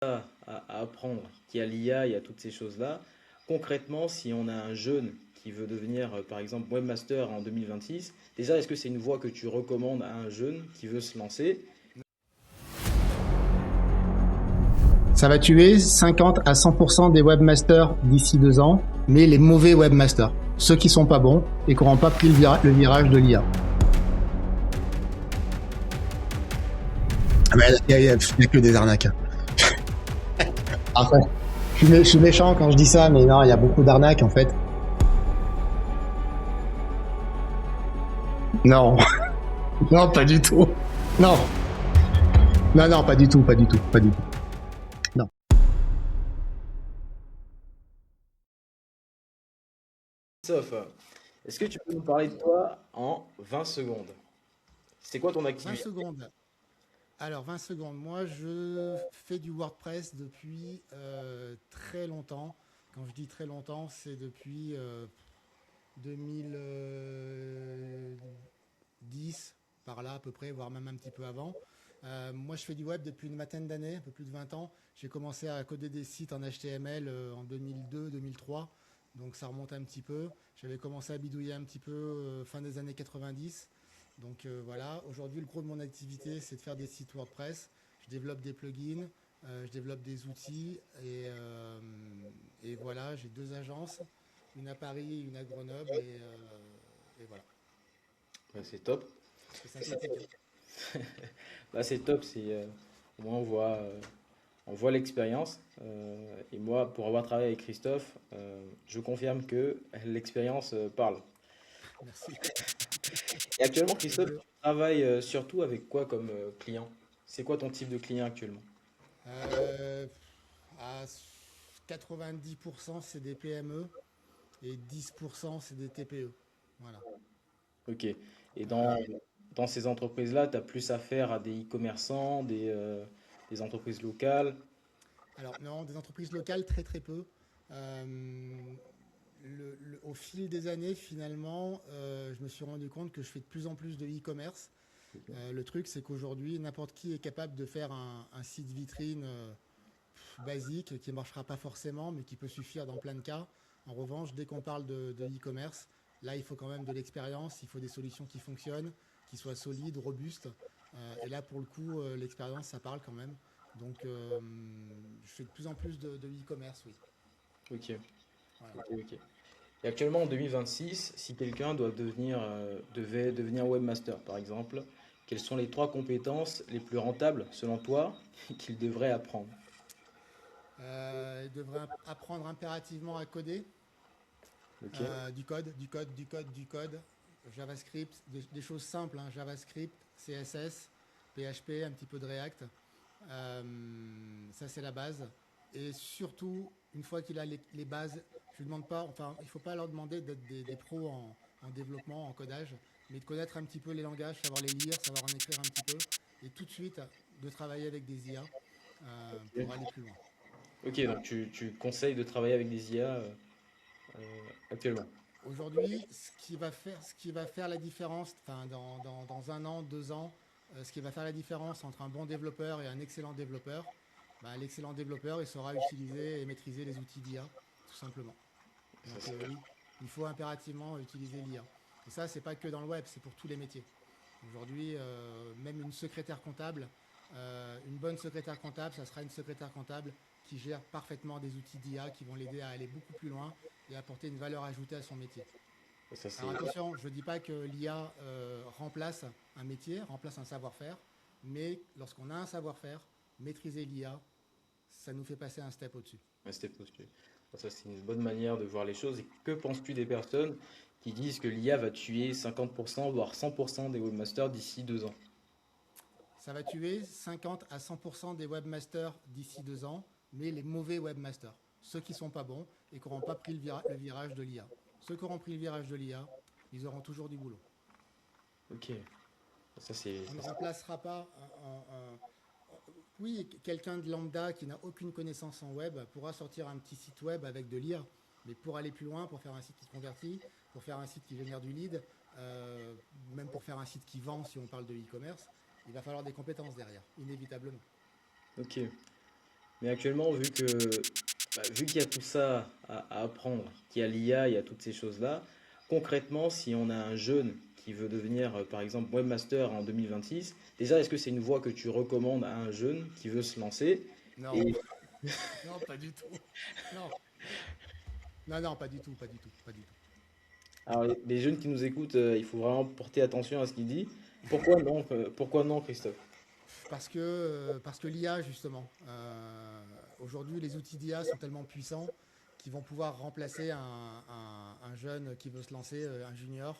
à apprendre, qu'il y a l'IA, il y a toutes ces choses-là. Concrètement, si on a un jeune qui veut devenir, par exemple, webmaster en 2026, déjà, est-ce que c'est une voie que tu recommandes à un jeune qui veut se lancer? Ça va tuer 50 à 100% des webmasters d'ici 2 ans, mais les mauvais webmasters, ceux qui sont pas bons et qui n'auront pas pris le virage de l'IA. Ah ben, il n'y a que des arnaques. Après, je suis méchant quand je dis ça, mais non, il y a beaucoup d'arnaques en fait. Non, non, pas du tout. Non, non, non, pas du tout, pas du tout, pas du tout. Non. Sauf, est-ce que tu peux nous parler de toi en 20 secondes? C'est quoi ton 20 activité? secondes. Alors, 20 secondes. Moi, je fais du WordPress depuis très longtemps. Quand je dis très longtemps, c'est depuis 2010, par là à peu près, voire même un petit peu avant. Moi, je fais du web depuis une vingtaine d'années, un peu plus de 20 ans. J'ai commencé à coder des sites en HTML en 2002-2003, donc ça remonte un petit peu. J'avais commencé à bidouiller un petit peu fin des années 90. Donc voilà, aujourd'hui, le gros de mon activité, c'est de faire des sites WordPress. Je développe des plugins, je développe des outils et voilà, j'ai deux agences, une à Paris, une à Grenoble et voilà. Bah, c'est top. C'est synthétique, hein. Bah, c'est top, au moins on voit l'expérience. Et moi, pour avoir travaillé avec Christophe, je confirme que l'expérience parle. Merci. Et actuellement, C'est Christophe, mieux. tu travailles surtout avec quoi comme client? C'est quoi ton type de client actuellement? Euh, à 90%, c'est des PME et 10%, c'est des TPE. Voilà. Ok. Et Euh, dans ces entreprises-là, tu as plus affaire à des e-commerçants, des entreprises locales. alors, non, des entreprises locales, très très peu. Euh, au fil des années, finalement, je me suis rendu compte que je fais de plus en plus de e-commerce. Le truc, c'est qu'aujourd'hui, n'importe qui est capable de faire un site vitrine basique qui ne marchera pas forcément, mais qui peut suffire dans plein de cas. En revanche, dès qu'on parle de e-commerce, là, il faut quand même de l'expérience, il faut des solutions qui fonctionnent, qui soient solides, robustes. Et là, pour le coup, l'expérience, ça parle quand même. Donc, je fais de plus en plus de e-commerce, oui. Ok, Voilà. ok, ok. Et actuellement, en 2026, si quelqu'un devait devenir webmaster, par exemple, quelles sont les trois compétences les plus rentables, selon toi, qu'il devrait apprendre? Il devrait apprendre impérativement à coder, Ok, du code, JavaScript, des choses simples, hein, JavaScript, CSS, PHP, un petit peu de React. Ça, c'est la base. Et surtout, une fois qu'il a les bases, je ne demande pas, enfin, il ne faut pas leur demander d'être des pros en développement, en codage, mais de connaître un petit peu les langages, savoir les lire, savoir en écrire un petit peu, et tout de suite de travailler avec des IA pour aller plus loin. ok, donc tu conseilles de travailler avec des IA actuellement. Aujourd'hui, ce qui va faire la différence, enfin, dans un an, 2 ans, ce qui va faire la différence entre un bon développeur et un excellent développeur, bah, l'excellent développeur, il saura utiliser et maîtriser les outils d'IA, tout simplement. Ça, Donc c'est- oui, il faut impérativement utiliser l'IA. Et ça, c'est pas que dans le web, c'est pour tous les métiers. Aujourd'hui, même une secrétaire comptable, une bonne secrétaire comptable, ça sera une secrétaire comptable qui gère parfaitement des outils d'IA qui vont l'aider à aller beaucoup plus loin et apporter une valeur ajoutée à son métier. ça, Alors c'est- attention, je ne dis pas que l'IA remplace un métier, remplace un savoir-faire, mais lorsqu'on a un savoir-faire, maîtriser l'IA, ça nous fait passer un step au-dessus. Ouais, c'était postulé. Ça, c'est une bonne manière de voir les choses. Et que penses-tu des personnes qui disent que l'IA va tuer 50%, voire 100% des webmasters d'ici 2 ans? Ça va tuer 50 à 100% des webmasters d'ici 2 ans, mais les mauvais webmasters, ceux qui ne sont pas bons et qui n'auront pas pris le virage de l'IA. Ceux qui auront pris le virage de l'IA, ils auront toujours du boulot. Ok, ça c'est On ne ça, c'est- remplacera pas oui, quelqu'un de lambda qui n'a aucune connaissance en web pourra sortir un petit site web avec de l'IA, mais pour aller plus loin, pour faire un site qui convertit, pour faire un site qui génère du lead, même pour faire un site qui vend, si on parle de e-commerce, il va falloir des compétences derrière, inévitablement. ok. Mais actuellement, vu qu'il y a tout ça à apprendre, qu'il y a l'IA, il y a toutes ces choses-là, concrètement, si on a un jeune qui veut devenir, par exemple, webmaster en 2026, déjà, est-ce que c'est une voie que tu recommandes à un jeune qui veut se lancer? Non, Et non, pas du tout. Non, non, non, pas du tout, pas du tout, pas du tout. alors, les jeunes qui nous écoutent, il faut vraiment porter attention à ce qu'il dit. Pourquoi non, Christophe? Parce que l'IA, justement, aujourd'hui, les outils d'IA sont tellement puissants qu'ils vont pouvoir remplacer un jeune qui veut se lancer, un junior,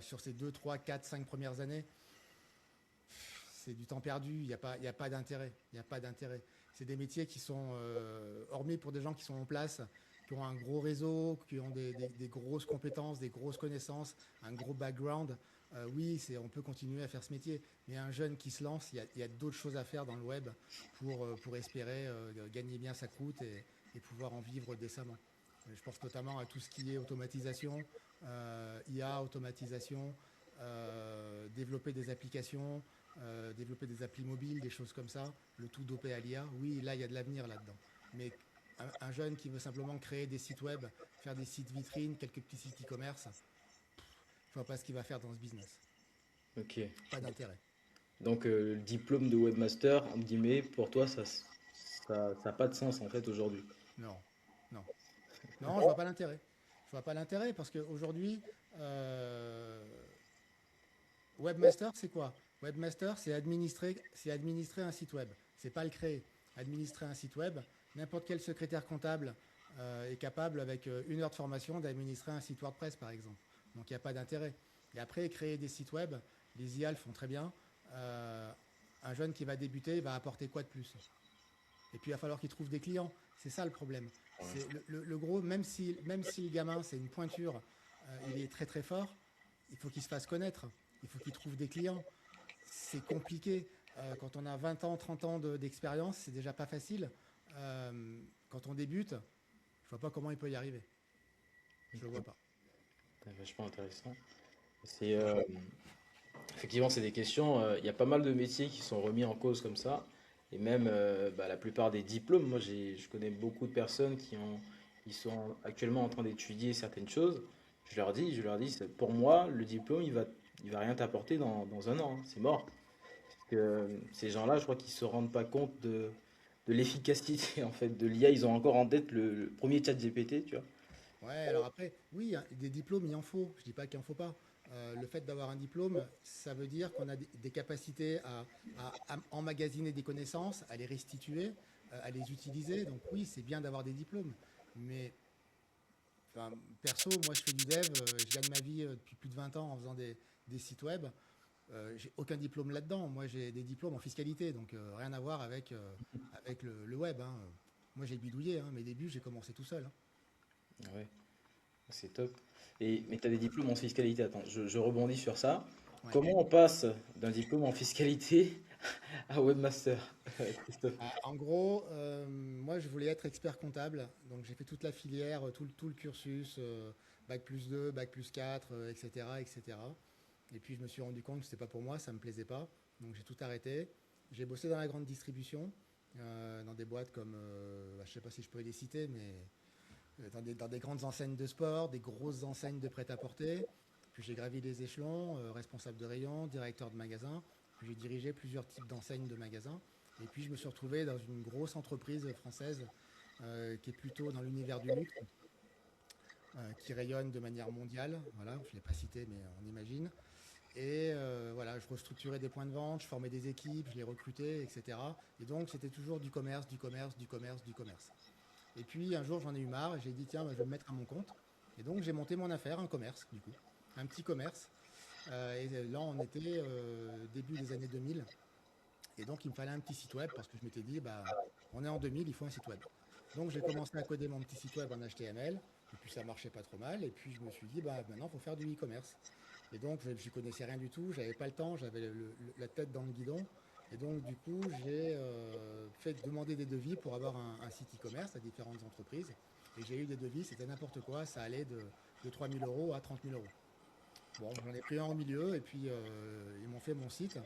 sur ses 2, 3, 4, 5 premières années. C'est du temps perdu, il y a pas d'intérêt. Il n'y a pas d'intérêt. C'est des métiers qui sont, hormis pour des gens qui sont en place, qui ont un gros réseau, qui ont des grosses compétences, des grosses connaissances, un gros background. Oui, on peut continuer à faire ce métier. Mais un jeune qui se lance, il y a d'autres choses à faire dans le web pour espérer gagner bien sa croûte et pouvoir en vivre décemment. Je pense notamment à tout ce qui est automatisation, IA, automatisation, développer des applications, développer des applis mobiles, des choses comme ça, le tout dopé à l'IA. Oui, là, il y a de l'avenir là-dedans. Mais un jeune qui veut simplement créer des sites web, faire des sites vitrines, quelques petits sites e-commerce, je vois pas ce qu'il va faire dans ce business. Ok. Pas d'intérêt. Donc, le diplôme de webmaster, entre guillemets, pour toi, ça a pas de sens en fait aujourd'hui. Non, non. Non, je vois pas l'intérêt. Je vois pas l'intérêt parce qu'aujourd'hui, euh, webmaster, c'est quoi? Webmaster, c'est administrer un site web. C'est pas le créer. Administrer un site web, n'importe quel secrétaire comptable est capable, avec 1 heure de formation, d'administrer un site WordPress, par exemple. Donc il n'y a pas d'intérêt. Et après, créer des sites web, les IA le font très bien. Euh, un jeune qui va débuter va apporter quoi de plus? Et puis il va falloir qu'il trouve des clients. C'est ça le problème. C'est le gros, même si le gamin, c'est une pointure, il est très très fort, il faut qu'il se fasse connaître. Il faut qu'il trouve des clients. C'est compliqué. Quand on a 20 ans, 30 ans d'expérience, c'est déjà pas facile. Quand on débute, je vois pas comment il peut y arriver. Je le vois pas. C'est vachement intéressant. C'est effectivement, c'est des questions. Il y a pas mal de métiers qui sont remis en cause comme ça, et même la plupart des diplômes. Moi, je connais beaucoup de personnes ils sont actuellement en train d'étudier certaines choses. Je leur dis, pour moi, le diplôme, il va rien t'apporter dans un an, hein. C'est mort. Parce que ces gens-là, je crois qu'ils se rendent pas compte de l'efficacité en fait de l'IA. Ils ont encore en tête le premier chat GPT, tu vois. Ouais, alors après, oui, hein, des diplômes, il en faut. Je dis pas qu'il en faut pas. Le fait d'avoir un diplôme, ça veut dire qu'on a des capacités à emmagasiner des connaissances, à les restituer, à les utiliser. Donc oui, c'est bien d'avoir des diplômes. Mais enfin, perso, moi je fais du dev, je gagne ma vie depuis plus de 20 ans en faisant des sites web. J'ai aucun diplôme là-dedans. Moi j'ai des diplômes en fiscalité, donc rien à voir avec le web, hein. Moi j'ai bidouillé, hein. Mes débuts, j'ai commencé tout seul, hein. Ouais, c'est top. Mais tu as des diplômes en fiscalité. Attends, je rebondis sur ça. Ouais. Comment on passe d'un diplôme en fiscalité à webmaster, Christophe? En gros, moi je voulais être expert comptable, donc j'ai fait toute la filière, tout le cursus, bac+2, bac+4, etc., etc. Et cetera. Et puis je me suis rendu compte que c'était pas pour moi, ça me plaisait pas, donc j'ai tout arrêté. J'ai bossé dans la grande distribution, dans des boîtes comme, je sais pas si je peux les citer, mais dans des grandes enseignes de sport, des grosses enseignes de prêt-à-porter. Puis j'ai gravi les échelons, responsable de rayon, directeur de magasin. Puis j'ai dirigé plusieurs types d'enseignes de magasins. Et puis je me suis retrouvé dans une grosse entreprise française qui est plutôt dans l'univers du luxe, qui rayonne de manière mondiale. Voilà, je ne l'ai pas cité, mais on imagine. Et voilà, je restructurais des points de vente, je formais des équipes, je les recrutais, etc. Et donc c'était toujours du commerce, du commerce, du commerce, du commerce. Et puis un jour, j'en ai eu marre et j'ai dit, tiens, bah, je vais me mettre à mon compte. Et donc, j'ai monté mon affaire, un commerce, du coup, un petit commerce. Et là, on était début des années 2000. Et donc, il me fallait un petit site web parce que je m'étais dit, bah, on est en 2000, il faut un site web. Donc, j'ai commencé à coder mon petit site web en HTML. Et puis, ça marchait pas trop mal. Et puis, je me suis dit, bah, maintenant, il faut faire du e-commerce. Et donc, je ne connaissais rien du tout. J'avais pas le temps. J'avais la tête dans le guidon. Et donc, du coup, j'ai fait demander des devis pour avoir un site e-commerce à différentes entreprises. Et j'ai eu des devis, c'était n'importe quoi. Ça allait de 3 000 euros à 30 000 euros. Bon, j'en ai pris un au milieu et puis ils m'ont fait mon site.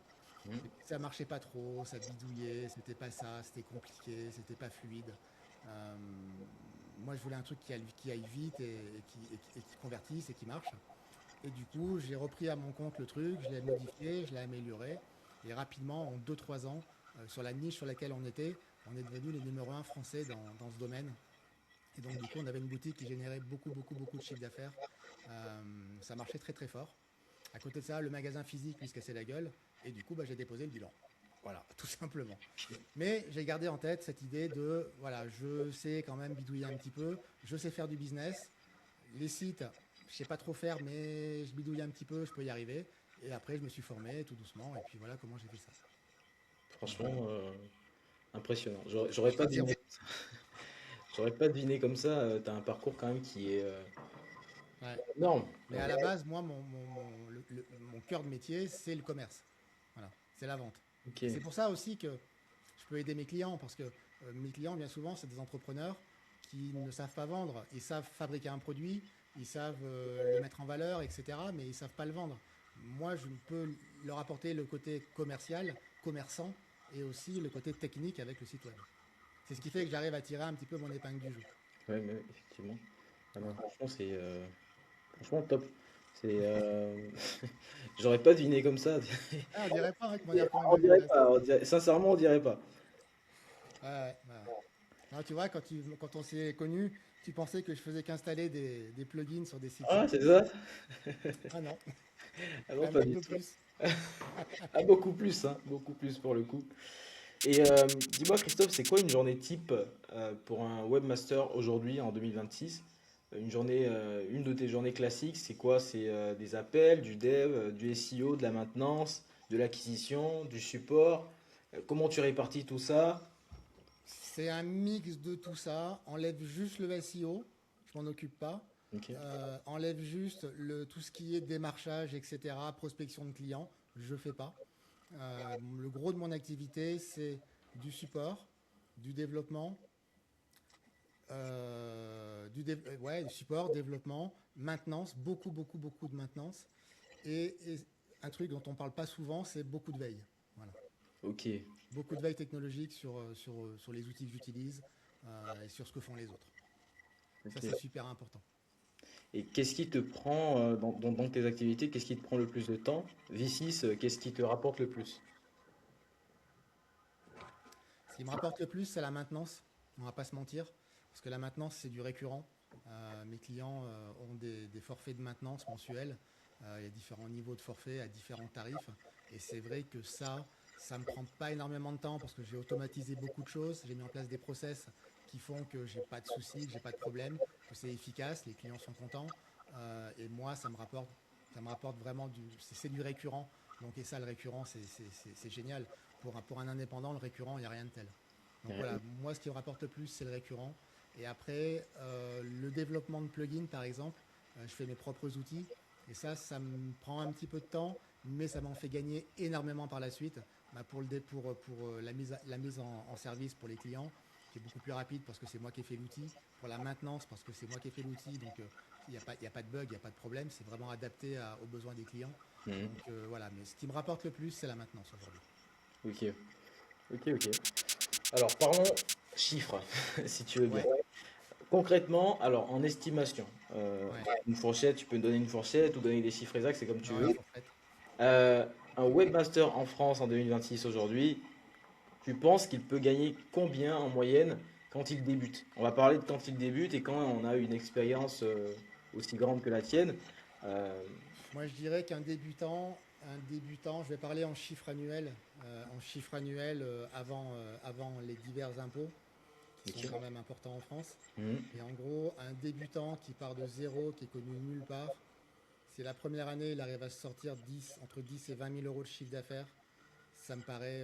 Mhm. Ça marchait pas trop, ça bidouillait, c'était pas ça, c'était compliqué, c'était pas fluide. Euh, Moi, je voulais un truc qui aille vite et qui convertisse et qui marche. Et du coup, j'ai repris à mon compte le truc, je l'ai modifié, je l'ai amélioré. Et rapidement, en 2 3 ans, sur la niche sur laquelle on est devenu les numéro un français dans ce domaine. Et donc, du coup, on avait une boutique qui générait beaucoup, beaucoup, beaucoup de chiffre d'affaires. Ça marchait très, très fort. À côté de ça, le magasin physique lui se cassait la gueule. Et du coup, bah, j'ai déposé le bilan. Voilà, tout simplement. Mais j'ai gardé en tête cette idée de, voilà, je sais quand même bidouiller un petit peu, je sais faire du business. Les sites, je sais pas trop faire, mais je bidouille un petit peu, je peux y arriver. Et après, je me suis formé tout doucement. Et puis voilà comment j'ai fait ça. Voilà. Franchement, impressionnant. J'aurais Je pas fais de zéro. deviné, j'aurais pas deviné comme ça. Tu as un parcours quand même qui est Ouais. énorme. Mais à la base, moi, mon cœur de métier, c'est le commerce. Voilà, c'est la vente. Ok. Et c'est pour ça aussi que je peux aider mes clients, parce que mes clients, bien souvent, c'est des entrepreneurs qui ne savent pas vendre. Ils savent fabriquer un produit, ils savent le mettre en valeur, etc., mais ils ne savent pas le vendre. Moi, je peux leur apporter le côté commercial, commerçant, et aussi le côté technique avec le site web. C'est ce qui fait que j'arrive à tirer un petit peu mon épingle du jeu. Ouais, mais effectivement. Ah non, Voilà. franchement, c'est franchement top. C'est j'aurais pas deviné comme ça. Ah, on dirait pas hein, comment dire comment On il me dirait reste. pas. Sincèrement, on dirait pas. Ouais, ouais, ouais. Non, tu vois, quand on s'est connus, tu pensais que je faisais qu'installer des plugins sur des sites Ah, simples. c'est ça? Ah non, Ah non, un pas petit du peu tout. plus. Ah, beaucoup plus pour le coup. Et dis-moi, Christophe, c'est quoi une journée type pour un webmaster aujourd'hui en 2026? Une journée, une de tes journées classiques, c'est quoi? C'est des appels, du dev, du SEO, de la maintenance, de l'acquisition, du support. Comment tu répartis tout ça? C'est un mix de tout ça. Enlève juste le SEO, je m'en occupe pas. Ok. Enlève juste tout ce qui est démarchage, etc., prospection de clients, je fais pas. Le gros de mon activité, c'est du support, du développement, ouais, du support, développement, maintenance, beaucoup, beaucoup, beaucoup de maintenance. Et un truc dont on parle pas souvent, c'est beaucoup de veille. Voilà. Ok. Beaucoup de veille technologique sur les outils que j'utilise et sur ce que font les autres. Ça, c'est Ok. super important. Et qu'est-ce qui te prend dans tes activités, qu'est-ce qui te prend le plus de temps? V6, qu'est-ce qui te rapporte le plus? Ce qui me rapporte le plus, c'est la maintenance. On va pas se mentir. Parce que la maintenance, c'est du récurrent. Mes clients ont des forfaits de maintenance mensuels. Il y a différents niveaux de forfaits à différents tarifs. Et c'est vrai que ça me prend pas énormément de temps parce que j'ai automatisé beaucoup de choses. J'ai mis en place des process qui font que j'ai pas de soucis, que j'ai pas de problème, que c'est efficace, les clients sont contents. Et moi, ça me rapporte vraiment c'est du récurrent. Donc, et ça, le récurrent, c'est génial. Pour un indépendant, le récurrent, il n'y a rien de tel. Donc voilà, moi, ce qui me rapporte le plus, c'est le récurrent. Et après, le développement de plugins, par exemple, je fais mes propres outils. Et ça me prend un petit peu de temps, mais ça m'en fait gagner énormément par la suite. Bah, pour la mise en service pour les clients, qui est beaucoup plus rapide parce que c'est moi qui ai fait l'outil. Pour la maintenance, parce que c'est moi qui ai fait l'outil. Donc, il y a pas de bug, il n'y a pas de problème. C'est vraiment adapté aux besoins des clients. Mhm. Donc, voilà. Mais ce qui me rapporte le plus, c'est la maintenance aujourd'hui. Ok, ok. Alors parlons chiffres, si tu veux bien. Ouais, Concrètement, alors en estimation, ouais. une fourchette, tu peux me donner une fourchette ou donner des chiffres exacts, c'est comme tu Non, veux. la fourchette. Euh, un webmaster en France en 2026 aujourd'hui, tu penses qu'il peut gagner combien en moyenne quand il débute? On va parler de quand il débute et quand on a une expérience aussi grande que la tienne. Euh, Moi, je dirais je vais parler en chiffre annuel avant les divers impôts qui sont ok. quand même importants en France. Mhm. Et en gros, un débutant qui part de zéro, qui est connu nulle part, si la première année, il arrive à se sortir entre 10 et 20 000 euros de chiffre d'affaires, ça me paraît,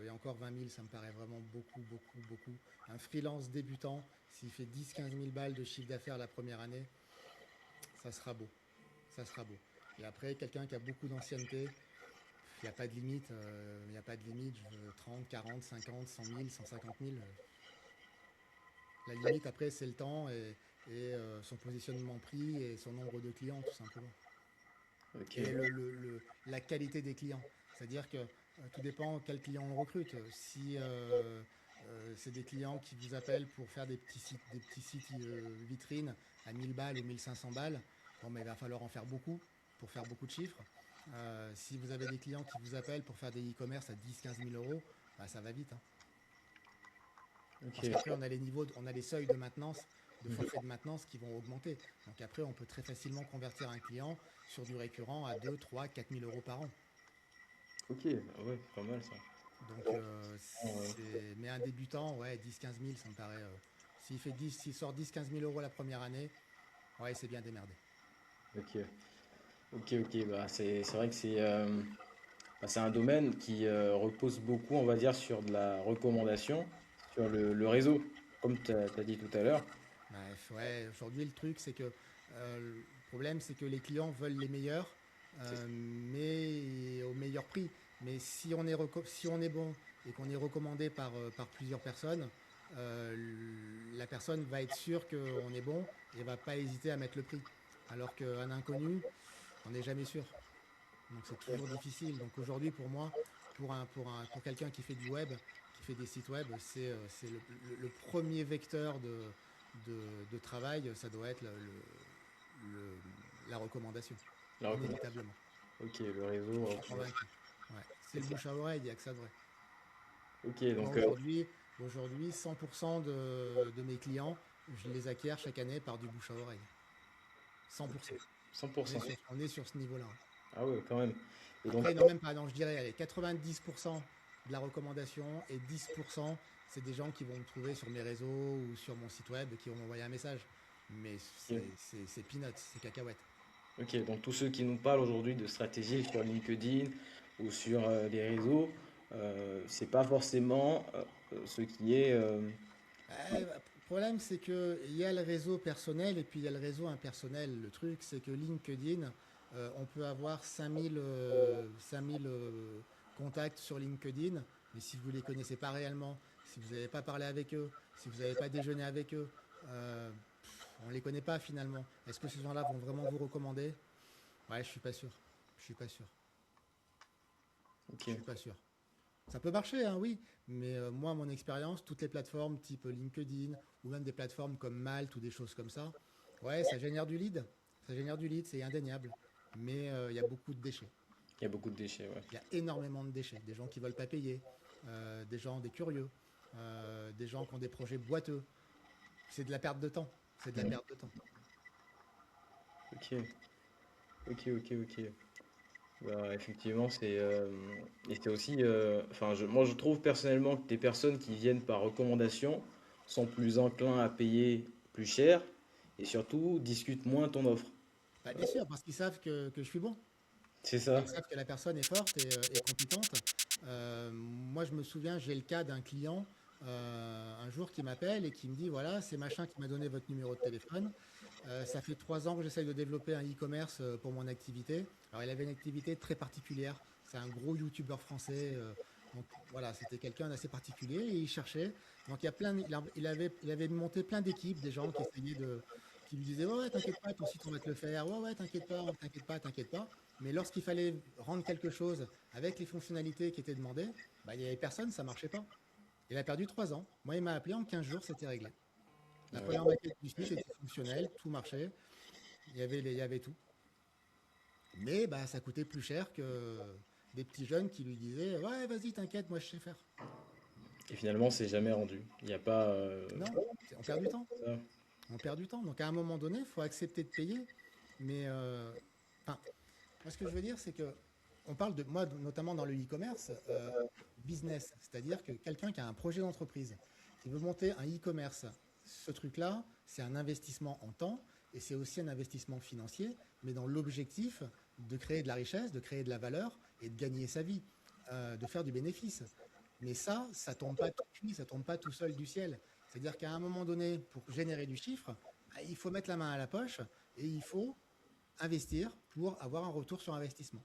et encore 20 000, ça me paraît vraiment beaucoup, beaucoup, beaucoup. Un freelance débutant, s'il fait 10 15 000 balles de chiffre d'affaires la première année, ça sera beau. Ça sera beau. Et après, quelqu'un qui a beaucoup d'ancienneté, il n'y a pas de limite. Il n'y a pas de limite. Je veux 30, 40, 50, 100 000, 150 000. La limite, après, c'est le temps et son positionnement prix et son nombre de clients, tout simplement. Ok. Et la qualité des clients. C'est-à-dire que Tout dépend quel client on recrute. Si c'est des clients qui vous appellent pour faire des petits sites vitrines à 1000 balles ou 1500 balles, bon, mais il va falloir en faire beaucoup pour faire beaucoup de chiffres. Si vous avez des clients qui vous appellent pour faire des e-commerce à 10 000 à 15 000 euros, bah, ça va vite, hein. Parce Ok. qu'après, on a les seuils de maintenance, de forfait de maintenance qui vont augmenter. Donc après, on peut très facilement convertir un client sur du récurrent à 2, 3, 4 000 euros par an. Ok, ah ouais, pas mal ça. Donc, Ouais. mais un débutant, ouais, 10, 15 000, ça me paraît. S'il sort 10, 15 000 euros la première année, ouais, c'est bien démerdé. Ok, ok. Bah, c'est vrai que c'est un domaine qui repose beaucoup, on va dire, sur de la recommandation, sur le réseau, comme tu as dit tout à l'heure. Bref, ouais, aujourd'hui, le truc, c'est que le problème, c'est que les clients veulent les meilleurs, C'est mais au meilleur prix. Mais si on est bon et qu'on est recommandé par plusieurs personnes, la personne va être sûre qu'on est bon et va pas hésiter à mettre le prix. Alors qu'un inconnu, on n'est jamais sûr. Donc c'est toujours difficile. Donc aujourd'hui, pour moi, pour quelqu'un qui fait du web, qui fait des sites web, c'est le premier vecteur de travail, ça doit être le- la recommandation, la recommandation. inévitablement. Ok, le J'en réseau. suis convaincu. Ouais. C'est C'est le ça. bouche à oreille, il n'y a que ça de vrai. Ok, Moi, donc aujourd'hui, 100% de mes clients, je les acquiers chaque année par du bouche à oreille. 100%. ok, 100%. On est sur ce niveau-là. Ah ouais, quand même. Et donc, Après, non, même pas, non, je dirais, allez, 90% de la recommandation et 10%, c'est des gens qui vont me trouver sur mes réseaux ou sur mon site web et qui vont m'envoyer un message. Mais ok, c'est peanuts, c'est cacahuètes. ok, donc tous ceux qui nous parlent aujourd'hui de stratégie sur LinkedIn ou sur des réseaux, c'est pas forcément ce qui est. Le problème, c'est qu'il y a le réseau personnel et puis il y a le réseau impersonnel. Le truc, c'est que LinkedIn, on peut avoir 5000 contacts sur LinkedIn, mais si vous ne les connaissez pas réellement, si vous n'avez pas parlé avec eux, si vous n'avez pas déjeuné avec eux, on ne les connaît pas finalement. Est-ce que ces gens-là vont vraiment vous recommander? Ouais, je suis pas sûr. Je suis pas sûr. Ok, Je suis pas sûr. Ça peut marcher, hein, oui, mais moi, mon expérience, toutes les plateformes type LinkedIn ou même des plateformes comme Malte ou des choses comme ça, ouais, ça génère du lead. Ça génère du lead, c'est indéniable. Mais il y a beaucoup de déchets. il y a beaucoup de déchets, ouais. Il y a énormément de déchets. Des gens qui veulent pas payer, des curieux, des gens qui ont des projets boiteux. C'est de la perte de temps. C'est de la perte de temps. Ok, ok. Bah, effectivement, et c'est aussi, enfin, moi je trouve personnellement que des personnes qui viennent par recommandation sont plus enclins à payer plus cher et surtout discutent moins ton offre. Bah, bien sûr, parce qu'ils savent que je suis bon. C'est ça? Ils savent que la personne est forte et compétente. Moi, je me souviens, j'ai le cas d'un client un jour qui m'appelle et qui me dit, voilà, c'est machin qui m'a donné votre numéro de téléphone. Ça fait 3 ans que j'essaye de développer un e-commerce pour mon activité. Alors, il avait une activité très particulière. C'est un gros youtubeur français. Donc, voilà, c'était quelqu'un d'assez particulier et il cherchait. Donc, il y a plein, il avait monté plein d'équipes, des gens qui essayaient qui lui disaient, ouais, ouais, t'inquiète pas, ton site, on va te le faire. Ouais, ouais, t'inquiète pas. Mais lorsqu'il fallait rendre quelque chose avec les fonctionnalités qui étaient demandées, bah, il n'y avait personne, ça marchait pas. Il a perdu 3 ans. Moi, il m'a appelé en 15 jours, c'était réglé. La Ouais. première maquette du site était fonctionnelle, tout marchait, il y avait tout. Mais bah, ça coûtait plus cher que des petits jeunes qui lui disaient ouais, vas-y, t'inquiète, moi je sais faire. Et finalement, c'est jamais rendu. Il n'y a pas Non, on perd du temps. ça. On perd du temps. Donc à un moment donné, il faut accepter de payer. Mais enfin, moi, ce que je veux dire, c'est que on parle de moi, notamment dans le e-commerce, business, c'est-à-dire que quelqu'un qui a un projet d'entreprise, qui veut monter un e-commerce, ce truc-là, c'est un investissement en temps et c'est aussi un investissement financier, mais dans l'objectif de créer de la richesse, de créer de la valeur et de gagner sa vie, de faire du bénéfice. Mais ça tombe pas tout cuit, ça tombe pas tout seul du ciel. C'est-à-dire qu'à un moment donné, pour générer du chiffre, bah, il faut mettre la main à la poche et il faut investir pour avoir un retour sur investissement.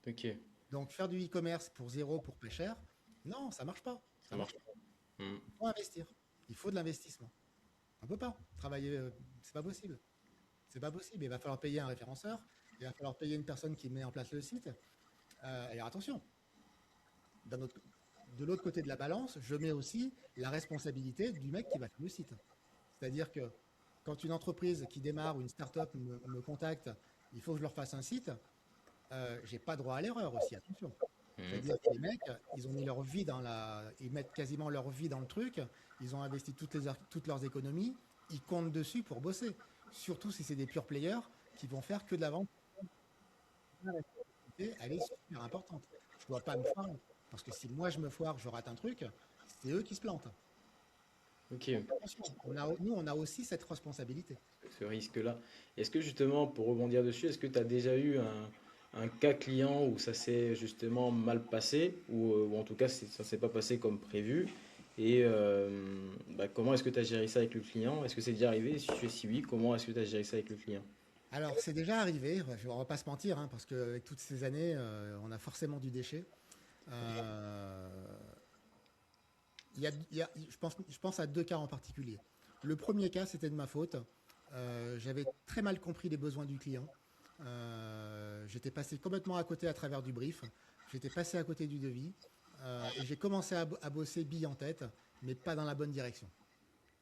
Ok, Donc faire du e-commerce pour zéro, pour pas cher, non, ça marche pas. ça Ça marche marche pas. pas. Hmm. Il faut investir. Il faut de l'investissement. On peut pas travailler, c'est pas possible. C'est pas possible. Il va falloir payer un référenceur, il va falloir payer une personne qui met en place le site. Et alors attention, d'un autre- de l'autre côté de la balance, je mets aussi la responsabilité du mec qui va faire le site. C'est-à-dire que quand une entreprise qui démarre ou une start-up me contacte, il faut que je leur fasse un site, j'ai pas droit à l'erreur aussi, attention. Mhm. C'est-à-dire que les mecs, ils ont mis leur vie ils mettent quasiment leur vie dans le truc, ils ont investi toutes leurs économies, ils comptent dessus pour bosser. Surtout si c'est des pure players qui vont faire que de la vente. La responsabilité, elle est super importante. Je dois pas me foirer. Parce que si moi je me foire, je rate un truc, c'est eux qui se plantent. Donc Ok, attention, nous on a aussi cette responsabilité. ce risque-là. Est-ce que justement, pour rebondir dessus, est-ce que tu as déjà eu un cas client où ça s'est justement mal passé, ou en tout cas ça s'est pas passé comme prévu? Et bah, comment est-ce que tu as géré ça avec le client? Est-ce que c'est déjà arrivé? Si oui, comment est-ce que tu as géré ça avec le client? Alors c'est déjà arrivé, on va pas se mentir, hein, parce qu'avec toutes ces années, on a forcément du déchet. Euh, je pense à deux cas en particulier. Le premier cas, c'était de ma faute. J'avais très mal compris les besoins du client. J'étais passé complètement à côté à travers du brief. J'étais passé à côté du devis. Et j'ai commencé à bosser bille en tête, mais pas dans la bonne direction.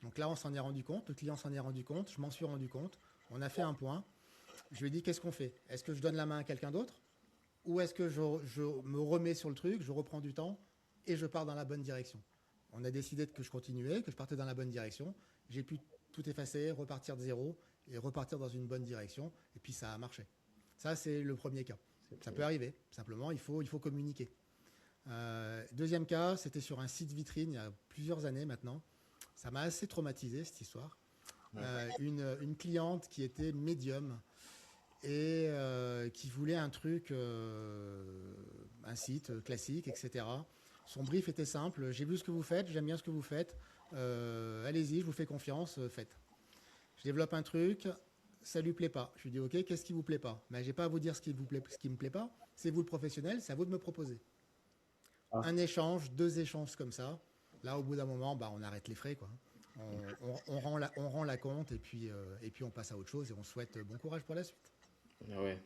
Donc là, on s'en est rendu compte. Le client s'en est rendu compte. Je m'en suis rendu compte. On a fait un point. Je lui ai dit, qu'est-ce qu'on fait? Est-ce que je donne la main à quelqu'un d'autre? Ou est-ce que je me remets sur le truc, je reprends du temps et je pars dans la bonne direction? On a décidé que je continuais, que je partais dans la bonne direction. J'ai pu tout effacer, repartir de zéro et repartir dans une bonne direction. Et puis ça a marché. Ça, c'est le premier cas. Ça peut arriver. Simplement, il faut communiquer. Deuxième cas, c'était sur un site vitrine il y a plusieurs années maintenant. Ça m'a assez traumatisé cette histoire. Une cliente qui était médium et qui voulait un truc, un site classique, etc. Son brief était simple. J'ai vu ce que vous faites, j'aime bien ce que vous faites. Allez-y, je vous fais confiance, faites. Je développe un truc, ça lui plaît pas. Je lui dis ok, qu'est-ce qui vous plaît pas? Mais j'ai pas à vous dire ce qui me plaît pas. C'est vous le professionnel, c'est à vous de me proposer. Ah, Un échange, deux échanges comme ça. Là, au bout d'un moment, bah, on arrête les frais, quoi. On rend la compte et puis on passe à autre chose et on souhaite bon courage pour la suite. ah ouais.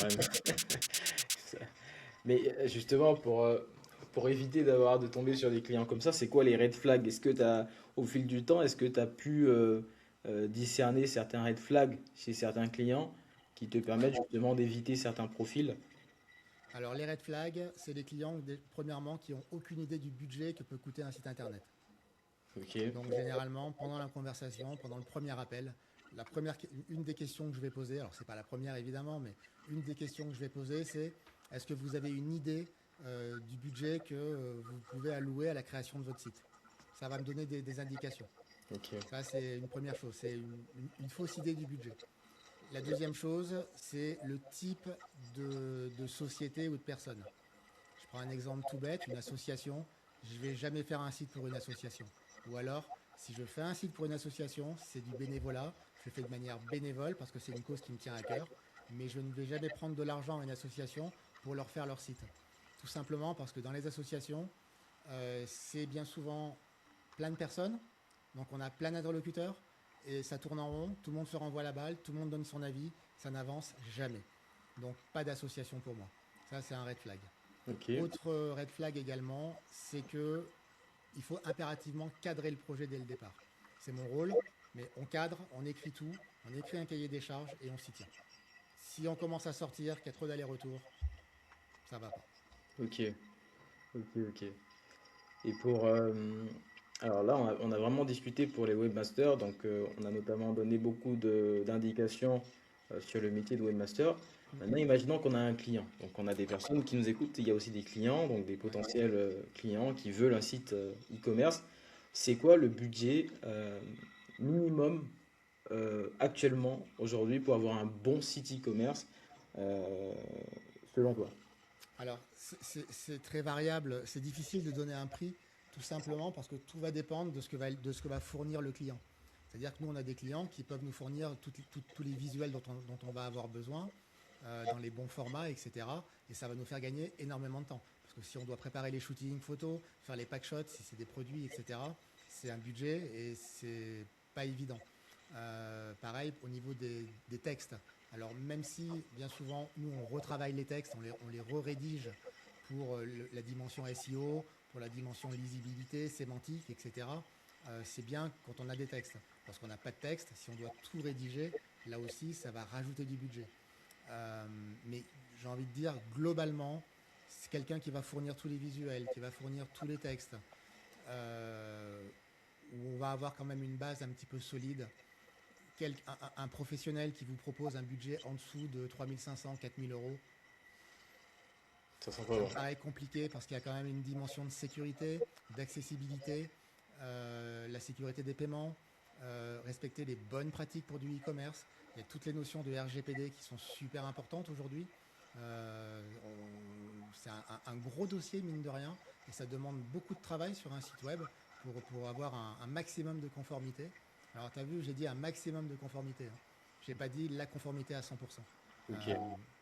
Ouais, ça- mais justement, pour éviter d'avoir de tomber sur des clients comme ça, c'est quoi les red flags? Est-ce que tu as, au fil du temps, est-ce que tu as pu discerner certains red flags chez certains clients qui te permettent justement d'éviter certains profils? Alors, les red flags, c'est les clients, premièrement, qui n'ont aucune idée du budget que peut coûter un site internet. Ok. Donc, généralement, pendant la conversation, pendant le premier appel, une des questions que je vais poser, alors c'est pas la première évidemment, mais une des questions que je vais poser, c'est est-ce que vous avez une idée du budget que vous pouvez allouer à la création de votre site? Ça va me donner des indications. Ok. Ça, c'est une première chose, c'est une fausse idée du budget. La deuxième chose, c'est le type de société ou de personne. Je prends un exemple tout bête, une association. Je ne vais jamais faire un site pour une association. Ou alors, si je fais un site pour une association, c'est du bénévolat. Je le fais de manière bénévole parce que c'est une cause qui me tient à cœur. Mais je ne vais jamais prendre de l'argent à une association pour leur faire leur site. Tout simplement parce que dans les associations, c'est bien souvent plein de personnes. Donc on a plein d'interlocuteurs et ça tourne en rond. Tout le monde se renvoie la balle, tout le monde donne son avis. Ça n'avance jamais. Donc pas d'association pour moi. Ça, c'est un red flag. Ok. Autre red flag également, c'est que il faut impérativement cadrer le projet dès le départ. C'est mon rôle, mais on cadre, on écrit tout, on écrit un cahier des charges et on s'y tient. Si on commence à sortir, qu'il y a trop d'allers-retours, ça va pas. Ok. Ok. Ok. Et pour alors là, on a vraiment discuté pour les webmasters, donc on a notamment donné beaucoup d'indications sur le métier de webmaster. Maintenant, imaginons qu'on a un client. Donc, on a des personnes qui nous écoutent. Il y a aussi des clients, donc des Ouais. potentiels clients qui veulent un site e-commerce. C'est quoi le budget minimum actuellement, aujourd'hui, pour avoir un bon site e-commerce euh, selon toi? Alors, c'est très variable. C'est difficile de donner un prix, tout simplement parce que tout va dépendre de ce que va fournir le client. C'est-à-dire que nous, on a des clients qui peuvent nous fournir tous les visuels dont on va avoir besoin, dans les bons formats, etc. Et ça va nous faire gagner énormément de temps. Parce que si on doit préparer les shootings photos, faire les pack shots, si c'est des produits, etc., c'est un budget et c'est pas évident. Pareil au niveau des textes. Alors même si bien souvent nous on retravaille les textes, on les re-rédige pour la dimension SEO, pour la dimension lisibilité, sémantique, etc. C'est bien quand on a des textes. Lorsqu'on n'a pas de texte, si on doit tout rédiger, là aussi, ça va rajouter du budget. Mais j'ai envie de dire, globalement, c'est quelqu'un qui va fournir tous les visuels, qui va fournir tous les textes, où on va avoir quand même une base un petit peu solide. Un professionnel qui vous propose un budget en dessous de 3500, 4000 euros, Ça sent ça pas me bon. paraît compliqué parce qu'il y a quand même une dimension de sécurité, d'accessibilité, la sécurité des paiements, respecter les bonnes pratiques pour du e-commerce. Il y a toutes les notions de RGPD qui sont super importantes aujourd'hui. C'est un gros dossier, mine de rien, et ça demande beaucoup de travail sur un site web pour avoir un maximum de conformité. Alors, tu as vu, j'ai dit un maximum de conformité. Hein. Je n'ai pas dit la conformité à 100%. Ok,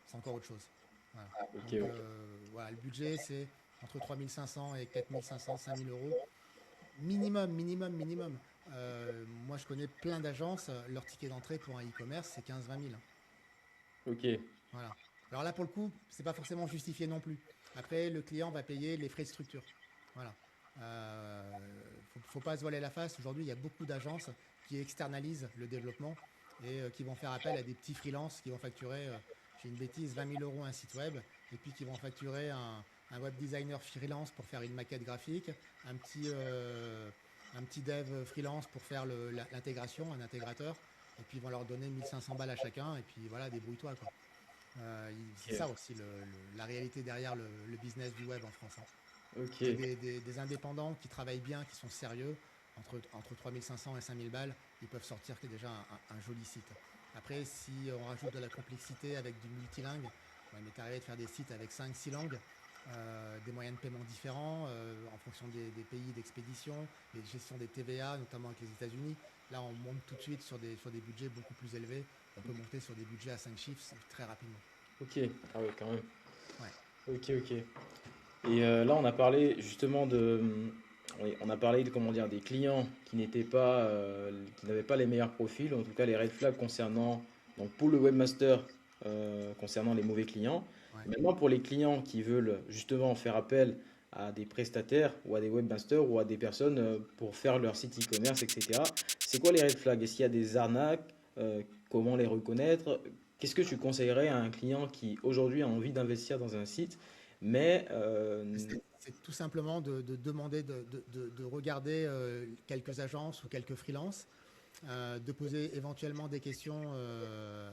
C'est encore autre chose. Voilà. ok, Donc, ok. voilà, le budget, c'est entre 3500 et 4500, 5000 euros. Minimum, minimum, minimum. Moi, je connais plein d'agences, leur ticket d'entrée pour un e-commerce, c'est 15-20 000. Ok, Voilà. Alors là, pour le coup, c'est pas forcément justifié non plus. Après, le client va payer les frais de structure. Voilà. Faut pas se voiler la face. Aujourd'hui, il y a beaucoup d'agences qui externalisent le développement et qui vont faire appel à des petits freelances qui vont facturer, j'ai une bêtise, 20 000 euros un site web, et puis qui vont facturer un web designer freelance pour faire une maquette graphique, un petit dev freelance pour faire l'intégration, un intégrateur, et puis ils vont leur donner 1500 balles à chacun, et puis voilà, débrouille-toi, quoi. C'est ok, ça aussi la réalité derrière le business du web en France. Hein. ok, C'est des indépendants qui travaillent bien, qui sont sérieux. Entre 3500 et 5000 balles, ils peuvent sortir déjà un joli site. Après, si on rajoute de la complexité avec du multilingue, ouais, mais t'arrives à faire des sites avec 5-6 langues, des moyens de paiement différents en fonction des pays d'expédition, les gestions des TVA, notamment avec les États-Unis. Là, on monte tout de suite sur des budgets beaucoup plus élevés. On peut monter sur des budgets à 5 chiffres très rapidement. ok. Ah ouais, quand même. Ouais. Ok, ok. Et là, on a parlé justement de, oui, on a parlé de comment dire des clients qui n'étaient pas, qui n'avaient pas les meilleurs profils, en tout cas les red flags concernant, donc pour le webmaster, concernant les mauvais clients. Ouais. Et maintenant, pour les clients qui veulent justement faire appel à des prestataires ou à des webmasters ou à des personnes pour faire leur site e-commerce, etc. C'est quoi les red flags? Est-ce qu'il y a des arnaques? Comment les reconnaître? Qu'est-ce que tu conseillerais à un client qui aujourd'hui a envie d'investir dans un site, mais C'est tout simplement de demander de regarder quelques agences ou quelques freelances, de poser éventuellement des questions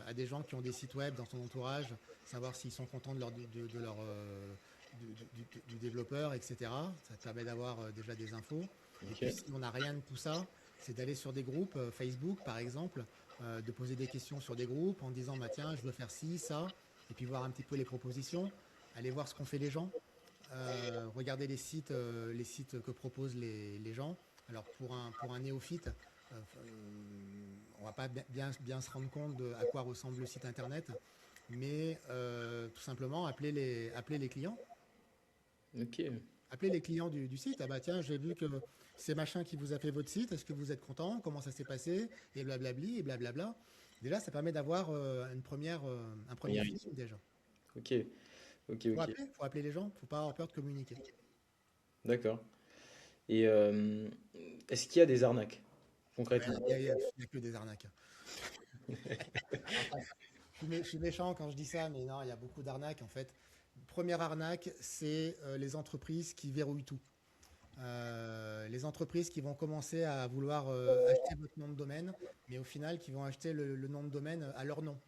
à des gens qui ont des sites web dans son entourage, savoir s'ils sont contents de leur, du développeur, etc. Ça te permet d'avoir déjà des infos. Et puis ok, si on n'a rien de tout ça, c'est d'aller sur des groupes, Facebook par exemple, de poser des questions sur des groupes en disant bah, tiens, je veux faire ci, ça, et puis voir un petit peu les propositions, aller voir ce qu'ont fait les gens. Regarder les sites que proposent les gens. Alors pour un néophyte, on va pas bien se rendre compte de à quoi ressemble le site internet, mais tout simplement appeler les clients. ok. Appeler les clients du site. Ah bah tiens, j'ai vu que c'est machin qui vous a fait votre site. Est-ce que vous êtes content? Comment ça s'est passé? Et blablabli, et blablabla. Déjà, ça permet d'avoir un premier Première idée. feeling déjà. Ok, ok, ok. Faut appeler les gens. Faut pas avoir peur de communiquer. D'accord. Et est-ce qu'il y a des arnaques Ouais, concrètement? il y a que des arnaques. Enfin, je suis méchant quand je dis ça, mais non, il y a beaucoup d'arnaques en fait. Première arnaque, c'est les entreprises qui verrouillent tout. Les entreprises qui vont commencer à vouloir acheter votre nom de domaine, mais au final qui vont acheter le nom de domaine à leur nom.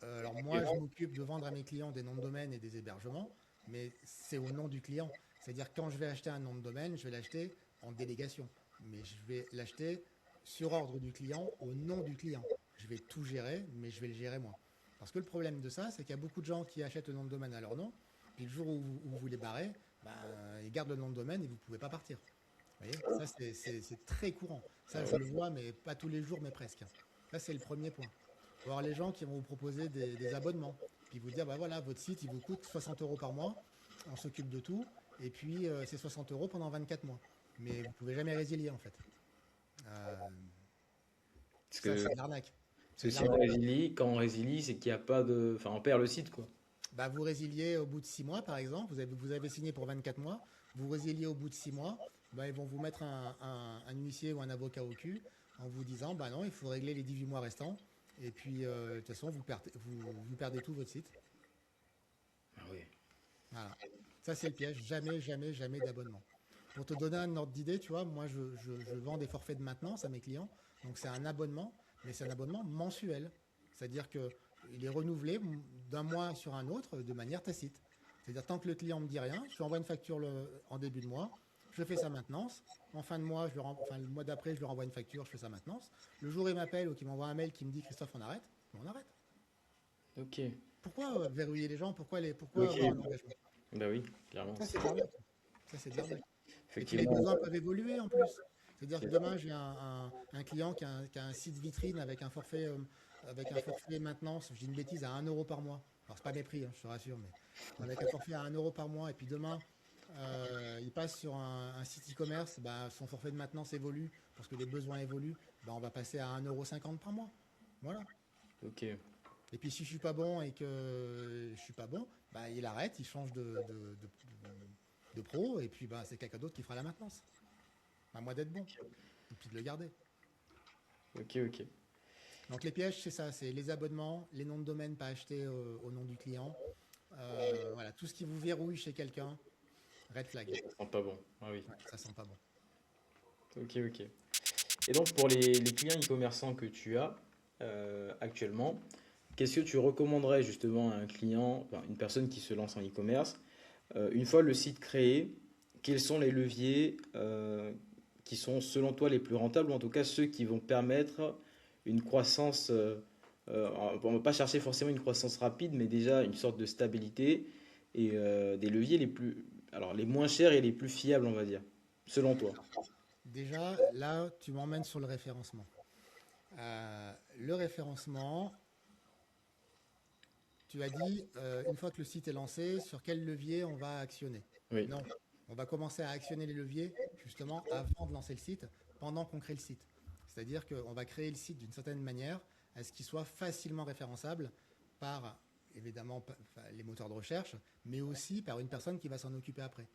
Alors moi, je m'occupe de vendre à mes clients des noms de domaine et des hébergements, mais c'est au nom du client. C'est-à-dire quand je vais acheter un nom de domaine, je vais l'acheter en délégation, mais je vais l'acheter sur ordre du client, au nom du client. Je vais tout gérer, mais je vais le gérer moi. Parce que le problème de ça, c'est qu'il y a beaucoup de gens qui achètent le nom de domaine à leur nom, puis le jour où vous les barrez, ben, ils gardent le nom de domaine et vous ne pouvez pas partir. Vous voyez, ça c'est très courant. Ah Ça, je ouais. le vois, mais pas tous les jours, mais presque. Ça, c'est le premier point. Il va y avoir les gens qui vont vous proposer des abonnements, puis vous dire, bah voilà, votre site, il vous coûte 60 euros par mois, on s'occupe de tout, et puis c'est 60 euros pendant 24 mois. Mais vous pouvez jamais résilier, en fait. Euh, Parce Ça, que, c'est de l'arnaque. parce que C'est de si on l'arnaque. résilie, quand on résilie, c'est qu'il n'y a pas de. Enfin, on perd le site, quoi. bah, vous résiliez au bout de 6 mois, par exemple. Vous avez signé pour 24 mois. Vous résiliez au bout de 6 mois. Bah, ils vont vous mettre un huissier ou un avocat au cul en vous disant, bah non, il faut régler les 18 mois restants. Et puis, de toute façon, vous perdez tout votre site. Ah oui. Voilà. Ça, c'est le piège. Jamais, jamais, jamais d'abonnement. Pour te donner un ordre d'idée, tu vois, moi, je vends des forfaits de maintenance à mes clients. Donc, c'est un abonnement, mais c'est un abonnement mensuel. C'est-à-dire que il est renouvelé d'un mois sur un autre de manière tacite. C'est-à-dire, tant que le client me dit rien, je lui envoie une facture en début de mois, je fais sa maintenance. En fin de mois, enfin, le mois d'après, je lui renvoie une facture, je fais sa maintenance. Le jour où il m'appelle ou qu'il m'envoie un mail qui me dit Christophe, on arrête. Ok. Pourquoi verrouiller les gens? Pourquoi avoir un Ok. engagement? Bah oui, clairement. Ça, c'est de l'arnaque. Ça, c'est de l'arnaque. Et puis les Effectivement. besoins peuvent évoluer en plus. C'est-à-dire que demain, j'ai un client qui a un site vitrine avec un forfait maintenance, je dis une bêtise, à 1 € par mois. Alors, c'est pas mes prix, hein, je te rassure, mais avec un forfait à 1 € par mois, et puis demain, il passe sur un site e-commerce, bah, son forfait de maintenance évolue, parce que les besoins évoluent, bah, on va passer à 1,50 € par mois. Voilà. Ok. Et puis si je suis pas bon et que je suis pas bon, bah, il arrête, il change de pro, et puis bah, c'est quelqu'un d'autre qui fera la maintenance. À moi d'être bon, et puis de le garder. Ok, ok. Donc les pièges, c'est ça, c'est les abonnements, les noms de domaine pas achetés au nom du client. Voilà, tout ce qui vous verrouille chez quelqu'un, red flag. Ça sent pas bon. Ah oui. Ouais, ça sent pas bon. Ok, ok. Et donc pour les clients e-commerçants que tu as actuellement, qu'est-ce que tu recommanderais justement à un client, enfin, une personne qui se lance en e-commerce, une fois le site créé, quels sont les leviers qui sont selon toi les plus rentables, ou en tout cas ceux qui vont permettre une croissance, on ne va pas chercher forcément une croissance rapide, mais déjà une sorte de stabilité et des leviers alors les moins chers et les plus fiables, on va dire, selon toi. Déjà, là, tu m'emmènes sur le référencement. Le référencement, tu as dit, une fois que le site est lancé, sur quel levier on va actionner? Oui, Non, on va commencer à actionner les leviers justement avant de lancer le site, pendant qu'on crée le site. C'est-à-dire qu'on va créer le site d'une certaine manière à ce qu'il soit facilement référençable par, évidemment, les moteurs de recherche, mais aussi par une personne qui va s'en occuper après.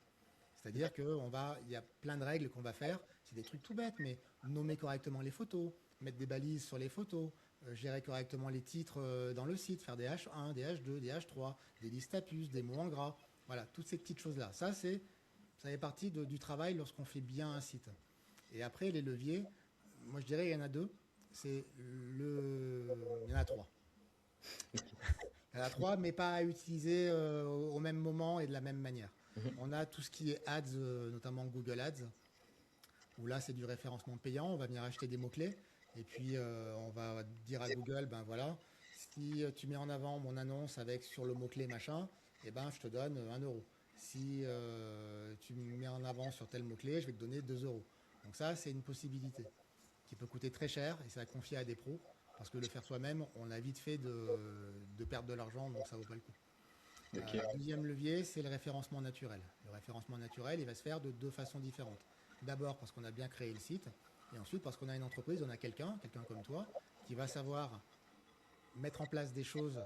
C'est-à-dire il y a plein de règles qu'on va faire. C'est des trucs tout bêtes, mais nommer correctement les photos, mettre des balises sur les photos, gérer correctement les titres dans le site, faire des H1, des H2, des H3, des listes à puces, des mots en gras. Voilà, toutes ces petites choses-là. Ça fait partie du travail lorsqu'on fait bien un site. Et après, les leviers, moi je dirais il y en a deux. Il y en a trois. Il y en a trois, mais pas à utiliser au même moment et de la même manière. On a tout ce qui est ads, notamment Google Ads, où là c'est du référencement payant. On va venir acheter des mots-clés et puis on va dire à Google, ben voilà, si tu mets en avant mon annonce avec sur le mot-clé machin, eh ben je te donne 1 €. Si tu me mets en avant sur tel mot-clé, je vais te donner 2 €. Donc ça, c'est une possibilité qui peut coûter très cher et c'est à confier à des pros parce que le faire soi-même, on a vite fait de perdre de l'argent, donc ça vaut pas le coup. ok. Deuxième levier, c'est le référencement naturel. Le référencement naturel, il va se faire de deux façons différentes. D'abord parce qu'on a bien créé le site, et ensuite parce qu'on a une entreprise, on a quelqu'un comme toi, qui va savoir mettre en place des choses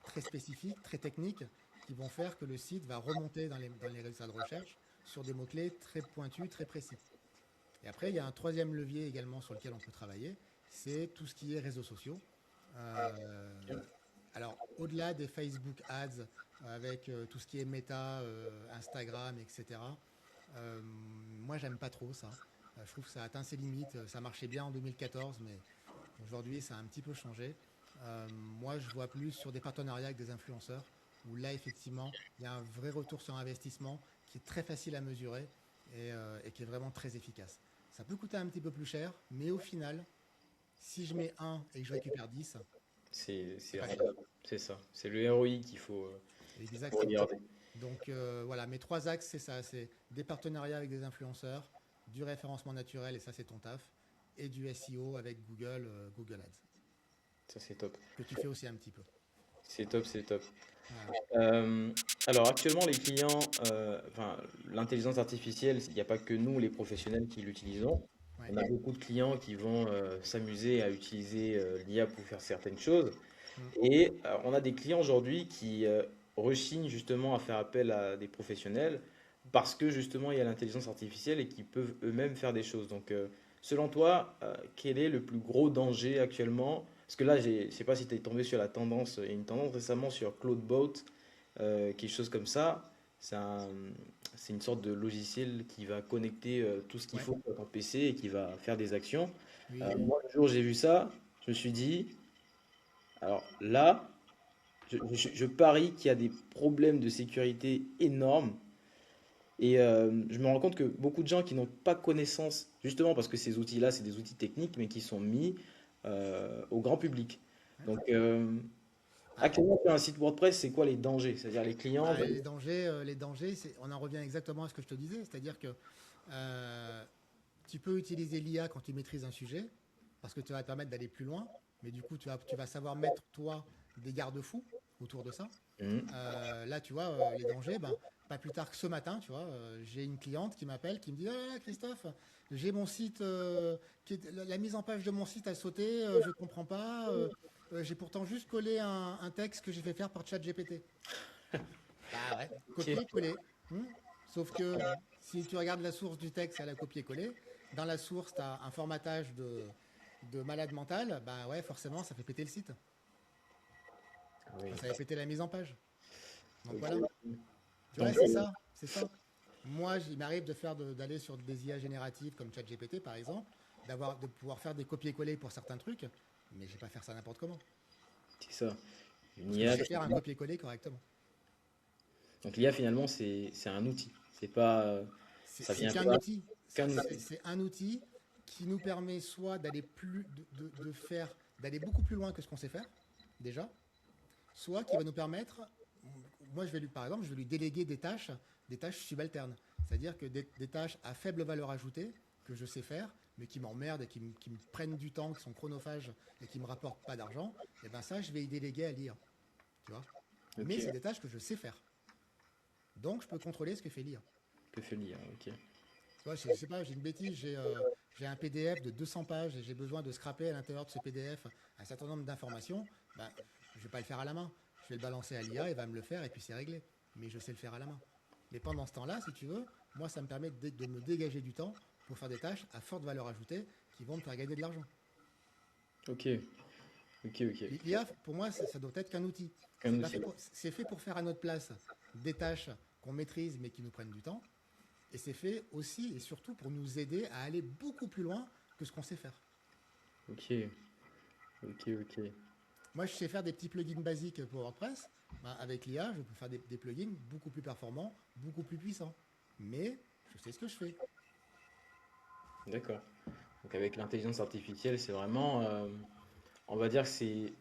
très spécifiques, très techniques, qui vont faire que le site va remonter dans les résultats de recherche sur des mots-clés très pointus, très précis. Et après, il y a un troisième levier également sur lequel on peut travailler, c'est tout ce qui est réseaux sociaux. Euh, alors, au-delà des Facebook Ads, avec tout ce qui est Meta, Instagram, etc., moi, j'aime pas trop ça. Je trouve que ça atteint ses limites. Ça marchait bien en 2014, mais aujourd'hui, ça a un petit peu changé. Moi, je vois plus sur des partenariats avec des influenceurs, où là, effectivement, il y a un vrai retour sur investissement qui est très facile à mesurer et qui est vraiment très efficace. Ça peut coûter un petit peu plus cher, mais au final, si je mets un et que je récupère 10, c'est C'est pas cher. rentable. C'est ça. C'est le ROI qu'il faut Exactement. regarder. Donc voilà, mes trois axes, c'est ça, c'est des partenariats avec des influenceurs, du référencement naturel, et ça c'est ton taf, et du SEO avec Google Ads, Ça, c'est top. que tu fais aussi un petit peu. C'est top, c'est top. Voilà. Euh, alors actuellement, les clients, enfin, l'intelligence artificielle, il n'y a pas que nous, les professionnels, qui l'utilisons. Ouais. On a beaucoup de clients qui vont s'amuser à utiliser l'IA pour faire certaines choses. Mm. Et on a des clients aujourd'hui qui rechignent justement à faire appel à des professionnels parce que justement il y a l'intelligence artificielle et qu'ils peuvent eux-mêmes faire des choses. Donc, selon toi, quel est le plus gros danger actuellement? Parce que là, je ne sais pas si tu es tombé sur la tendance, il y a une tendance récemment sur Cloudboat, quelque chose comme ça. C'est un- c'est une sorte de logiciel qui va connecter tout ce qu'il Ouais, faut à ton PC et qui va faire des actions. oui. Moi, le jour où j'ai vu ça, je me suis dit, alors là, je parie qu'il y a des problèmes de sécurité énormes. Et je me rends compte que beaucoup de gens qui n'ont pas connaissance, justement parce que ces outils-là, c'est des outils techniques, mais qui sont mis au grand public. Ouais. Donc, Ah, actuellement, sur un site WordPress, c'est quoi les dangers? C'est-à-dire les clients, bah, les dangers, on en revient exactement à ce que je te disais, c'est-à-dire que euh, tu peux utiliser l'IA quand tu maîtrises un sujet, parce que tu vas te permettre d'aller plus loin, mais du coup, tu vas savoir mettre, toi, des garde-fous autour de ça. Mhm. Là, tu vois, les dangers, ben, pas plus tard que ce matin, tu vois, j'ai une cliente qui m'appelle, qui me dit: Ah, Christophe, j'ai mon site, la mise en page de mon site a sauté, je ne comprends pas. J'ai pourtant juste collé un texte que j'ai fait faire par ChatGPT. Bah ouais, Ok. copier-coller. Hmm. Sauf que si tu regardes la source du texte, elle a copié-collé. Dans la source, tu as un formatage de malade mental. Bah ouais, forcément, ça fait péter le site. Oui. Enfin, ça fait péter la mise en page. Donc voilà. Ok. Tu vois, Donc, c'est ça, c'est ça. Moi, il m'arrive d'aller sur des IA génératives comme ChatGPT par exemple, de pouvoir faire des copier-coller pour certains trucs, mais je vais pas faire ça n'importe comment. c'est ça. Une Parce que je IA, sais faire un copier-coller correctement. donc l'IA, finalement, c'est un outil. C'est pas, ça C'est vient qu'un pas outil. qu'un C'est outil. c'est un outil qui nous permet soit d'aller beaucoup plus loin que ce qu'on sait faire, déjà, soit qui va nous permettre, moi par exemple, je vais lui déléguer des tâches subalternes. C'est-à-dire que des tâches à faible valeur ajoutée, que je sais faire, mais qui m'emmerdent et qui me prennent du temps, qui sont chronophages et qui ne me rapportent pas d'argent, et ben ça, je vais y déléguer à l'IA. Tu vois. Mais c'est Ok. des tâches que je sais faire. Donc, je peux contrôler ce que fait l'IA. Que fait l'IA? Ok. Tu vois, je sais pas, j'ai une bêtise, j'ai un PDF de 200 pages et j'ai besoin de scraper à l'intérieur de ce PDF un certain nombre d'informations. Ben, je ne vais pas le faire à la main. Je vais le balancer à l'IA, il va me le faire et puis c'est réglé. Mais je sais le faire à la main. Mais pendant ce temps-là, si tu veux, moi, ça me permet de me dégager du temps pour faire des tâches à forte valeur ajoutée qui vont me faire gagner de l'argent. Ok. Ok. Ok. L'IA, pour moi, ça doit être qu'un outil. Qu'un outil. C'est fait pour faire à notre place des tâches qu'on maîtrise mais qui nous prennent du temps. Et c'est fait aussi et surtout pour nous aider à aller beaucoup plus loin que ce qu'on sait faire. Ok. Ok. Ok. Moi, je sais faire des petits plugins basiques pour WordPress. Ben, avec l'IA, je peux faire des plugins beaucoup plus performants, beaucoup plus puissants. Mais je sais ce que je fais. D'accord. Donc avec l'intelligence artificielle, c'est vraiment, on va dire que c'est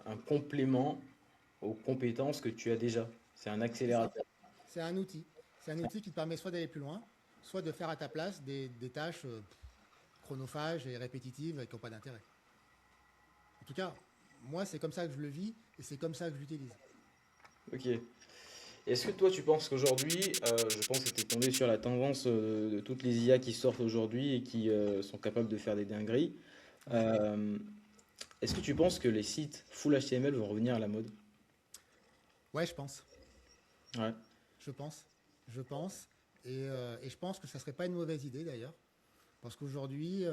un complément aux compétences que tu as déjà. C'est un C'est ça. accélérateur. C'est un outil. C'est un outil qui te permet soit d'aller plus loin, soit de faire à ta place des tâches chronophages et répétitives qui n'ont pas d'intérêt. En tout cas, moi, c'est comme ça que je le vis et c'est comme ça que je l'utilise. Ok. Est-ce que toi, tu penses qu'aujourd'hui, je pense que tu es tombé sur la tendance de toutes les IA qui sortent aujourd'hui et qui sont capables de faire des dingueries. Ouais. Euh, Est-ce que tu penses que les sites full HTML vont revenir à la mode? Ouais, je pense. Ouais. Je pense. Je pense. Et je pense que ça serait pas une mauvaise idée d'ailleurs. Parce qu'aujourd'hui,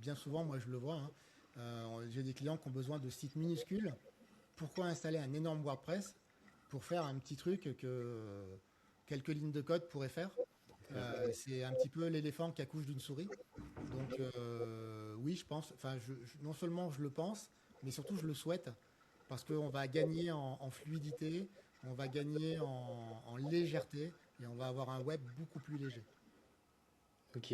bien souvent, moi je le vois, hein, j'ai des clients qui ont besoin de sites minuscules. Pourquoi installer un énorme WordPress pour faire un petit truc que quelques lignes de code pourraient faire? C'est un petit peu l'éléphant qui accouche d'une souris. Donc oui, je pense, enfin, non seulement je le pense, mais surtout je le souhaite, parce qu'on va gagner en fluidité, on va gagner en légèreté, et on va avoir un web beaucoup plus léger. Ok.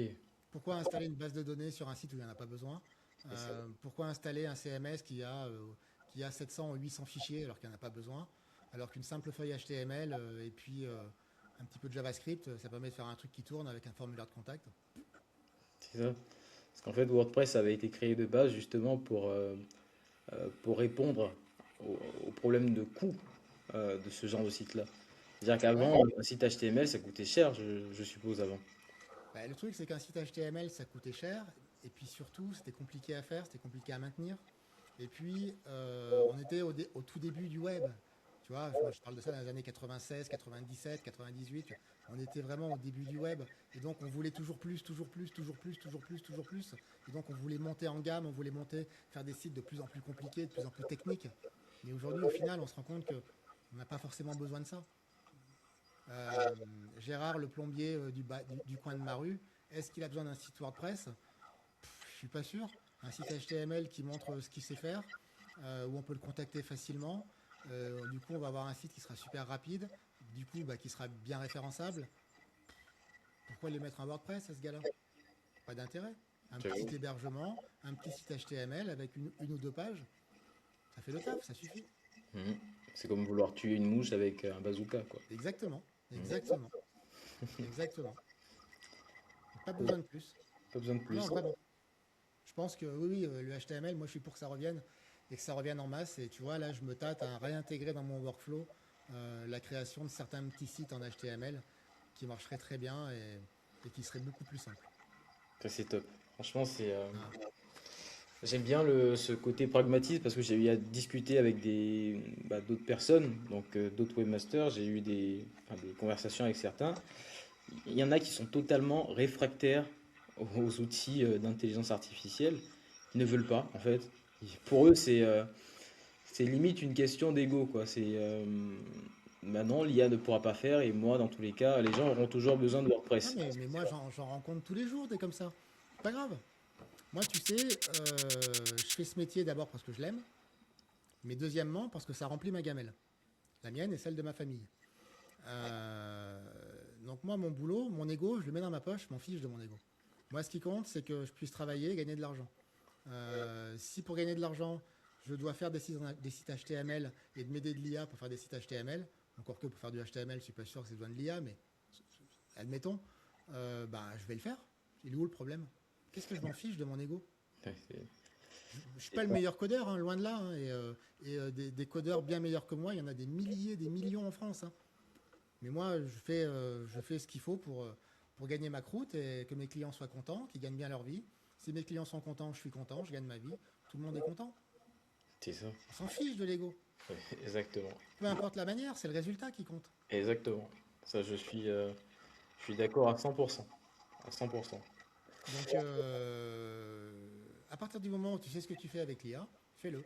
Pourquoi installer une base de données sur un site où il n'y en a pas besoin? C'est ça. Pourquoi installer un CMS qui a 700 ou 800 fichiers alors qu'il n'y en a pas besoin? Alors qu'une simple feuille HTML et puis un petit peu de JavaScript, ça permet de faire un truc qui tourne avec un formulaire de contact. C'est ça. Parce qu'en fait, WordPress avait été créé de base justement pour répondre aux problèmes de coût de ce genre de site-là. C'est-à-dire Ouais, qu'avant, un site HTML, ça coûtait cher, je suppose, avant. bah, le truc c'est qu'un site HTML ça coûtait cher et puis surtout c'était compliqué à faire, c'était compliqué à maintenir. Et puis on était au tout début du web. Tu vois, je parle de ça dans les années 96, 97, 98. On était vraiment au début du web. Et donc, on voulait toujours plus, toujours plus, toujours plus, toujours plus, toujours plus. Et donc, on voulait monter en gamme, on voulait monter, faire des sites de plus en plus compliqués, de plus en plus techniques. Mais aujourd'hui, au final, on se rend compte que on n'a pas forcément besoin de ça. Euh, Gérard, le plombier du coin de ma rue, est-ce qu'il a besoin d'un site WordPress? Je suis pas sûr. Un site HTML qui montre ce qu'il sait faire, où on peut le contacter facilement. Du coup, on va avoir un site qui sera super rapide, du coup, bah, qui sera bien référençable. Pourquoi les mettre en WordPress à ce gars-là? Pas d'intérêt. Un J'avoue. petit hébergement, un petit site HTML avec une ou deux pages, ça fait le taf, ça suffit. Mhm. C'est comme vouloir tuer une mouche avec un bazooka, quoi. Exactement, Mhm. exactement, exactement. Pas besoin de plus. Pas besoin de Non, plus. vraiment. Je pense que oui, oui, le HTML, moi je suis pour que ça revienne et que ça revienne en masse. Et tu vois, là, je me tâte à réintégrer dans mon workflow la création de certains petits sites en HTML qui marcheraient très bien et qui seraient beaucoup plus simples. Ça, c'est top. Franchement, Ah, j'aime bien ce côté pragmatisme parce que j'ai eu à discuter avec d'autres personnes, donc d'autres webmasters. J'ai eu des conversations avec certains. Il y en a qui sont totalement réfractaires aux outils d'intelligence artificielle, qui ne veulent pas, en fait. Pour eux, c'est limite une question d'ego, quoi. Maintenant, l'IA ne pourra pas faire, et moi, dans tous les cas, les gens auront toujours besoin de ah, WordPress. mais moi, j'en rencontre tous les jours des comme ça. C'est pas grave. Moi, tu sais, je fais ce métier d'abord parce que je l'aime, mais deuxièmement parce que ça remplit ma gamelle, la mienne et celle de ma famille. Donc moi, mon boulot, mon ego, je le mets dans ma poche, je m'en fiche de mon ego. Moi, ce qui compte, c'est que je puisse travailler et gagner de l'argent. Si pour gagner de l'argent, je dois faire des sites HTML et de m'aider de l'IA pour faire des sites HTML, encore que pour faire du HTML, je ne suis pas sûr que c'est besoin de l'IA, mais admettons, bah, je vais le faire. Il est où le problème? Qu'est-ce que je m'en fiche de mon ego? Ouais, c'est- Je ne suis pas le meilleur codeur, hein, loin de là, hein, des codeurs bien meilleurs que moi, il y en a des milliers, des millions en France, hein. Mais moi, je fais ce qu'il faut pour gagner ma croûte et que mes clients soient contents, qu'ils gagnent bien leur vie. Si mes clients sont contents, je suis content, je gagne ma vie. Tout le monde est content. c'est ça. On s'en fiche de l'ego. Ouais, exactement. Peu importe la manière, c'est le résultat qui compte. Exactement. Ça, je suis d'accord à 100%. À 100%. Donc, à partir du moment où tu sais ce que tu fais avec l'IA, fais-le.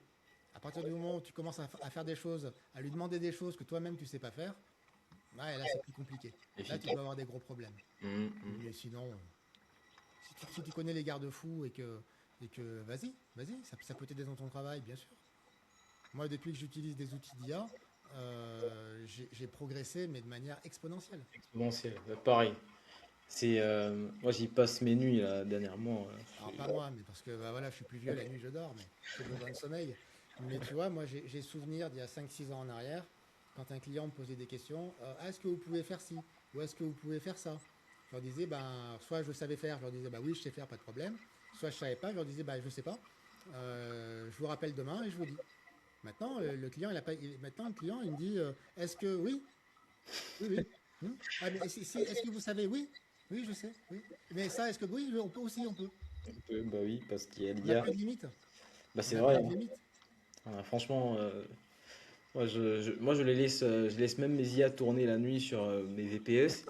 À partir du moment où tu commences à faire des choses, à lui demander des choses que toi-même tu sais pas faire, ouais, là c'est plus compliqué. Là tu Efficace. peux avoir des gros problèmes. Mhm, mhm. Mais sinon, si tu connais les garde-fous et que vas-y, ça peut t'aider dans ton travail, bien sûr. Moi, depuis que j'utilise des outils d'IA, j'ai progressé, mais de manière exponentielle. Exponentiel. Pareil. Moi, j'y passe mes nuits là, dernièrement. Alors, pas moi, mais parce que bah, voilà, je suis plus vieux, la nuit je dors, mais j'ai besoin de sommeil. Mais tu vois, moi, j'ai souvenir d'il y a 5 6 ans en arrière, quand un client me posait des questions, ah, est-ce que vous pouvez faire ci? Ou est-ce que vous pouvez faire ça? Je leur disais, ben, soit je savais faire, je leur disais, bah oui, je sais faire, pas de problème. Soit je savais pas, je leur disais, bah je sais pas. Je vous rappelle demain et je vous dis. Maintenant, le client, il a pas, maintenant, le client, il me dit, est-ce que oui, oui, oui. Ah, mais est-ce que vous savez? Oui, oui, je sais, oui. Mais ça, est-ce que oui, on peut aussi, on peut. Bah oui, parce qu'il y a On n'a l'IA. plus de limite. Bah On c'est n'a vrai, plus hein. de limite. Franchement, moi je les laisse, je laisse même mes IA tourner la nuit sur mes VPS.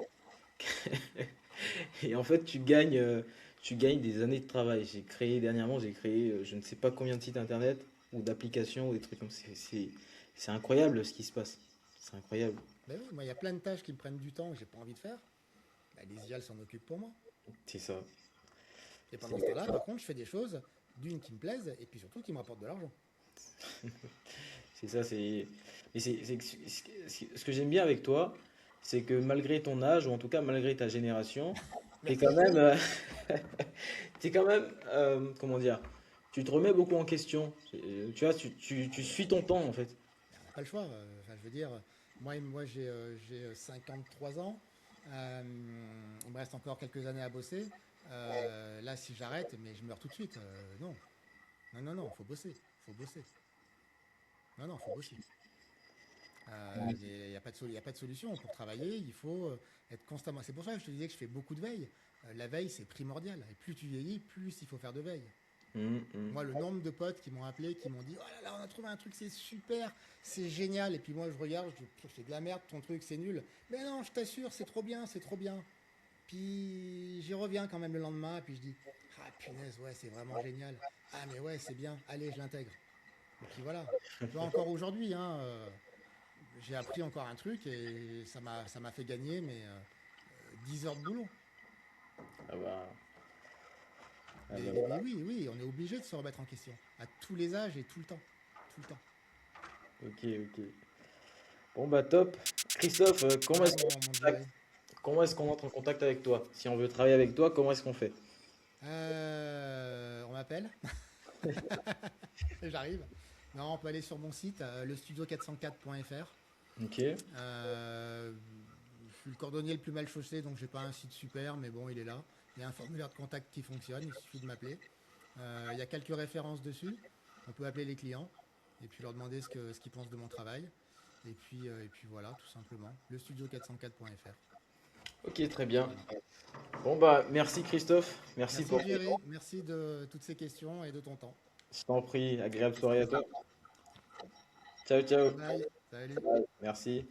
Et en fait, tu gagnes des années de travail. J'ai créé je ne sais pas combien de sites internet ou d'applications ou des trucs comme ça. C'est incroyable ce qui se passe. C'est incroyable. Ben oui, moi, il y a plein de tâches qui me prennent du temps que j'ai pas envie de faire. Ben, les IA, elles s'en occupent pour moi. C'est ça. Et pendant ce temps-là, par contre, je fais des choses, d'une qui me plaisent, et puis surtout qui me rapportent de l'argent. C'est ça, mais ce que j'aime bien avec toi, c'est que malgré ton âge, ou en tout cas malgré ta génération, t'es quand Merci. même, t'es quand même, comment dire, tu te remets beaucoup en question. Tu vois, tu suis ton temps en fait. Ben, on n'a pas le choix. Enfin, je veux dire, moi j'ai 53 ans. Il me reste encore quelques années à bosser. Là, si j'arrête, mais je meurs tout de suite. Non, non, non, non, faut bosser. Faut bosser. Non, non, faut bosser. Il n'y a pas y a pas de solution. Pour travailler, il faut être constamment. C'est pour ça que je te disais que je fais beaucoup de veille. La veille, c'est primordial. Et plus tu vieillis, plus il faut faire de veille. Moi, le nombre de potes qui m'ont appelé, qui m'ont dit oh là là, on a trouvé un truc, c'est super, c'est génial. Et puis moi, je regarde, je dis c'est de la merde, ton truc, c'est nul. Mais non, je t'assure, c'est trop bien, c'est trop bien. Puis j'y reviens quand même le lendemain, et puis je dis ah punaise, ouais, c'est vraiment génial. Ah mais ouais, c'est bien, allez, je l'intègre. Et puis voilà. Tu vois, encore aujourd'hui, hein, j'ai appris encore un truc et ça m'a fait gagner mais 10 heures de boulot. Ah bah, ah bah Mais voilà. oui, oui, on est obligé de se remettre en question, à tous les âges et tout le temps. Tout le temps. Ok, ok. Bon bah top. Christophe, Ouais, mon Jerry. comment est-ce qu'on entre en contact avec toi? Si on veut travailler avec toi, comment est-ce qu'on fait? On m'appelle, j'arrive. Non, on peut aller sur mon site, lestudio404.fr. Ok. Euh, je suis le cordonnier le plus mal chaussé, donc j'ai pas un site super, mais bon, il est là. Il y a un formulaire de contact qui fonctionne, il suffit de m'appeler. Il y a quelques références dessus. On peut appeler les clients et puis leur demander ce qu'ils pensent de mon travail. Et puis voilà, tout simplement. Lestudio404.fr. Ok, très bien. Voilà. Bon bah merci Christophe. Merci Merci pour. Jerry, merci de toutes ces questions et de ton temps. Je t'en prie. Agréable soirée à toi. Ciao, ciao. Bye bye, salut. Merci.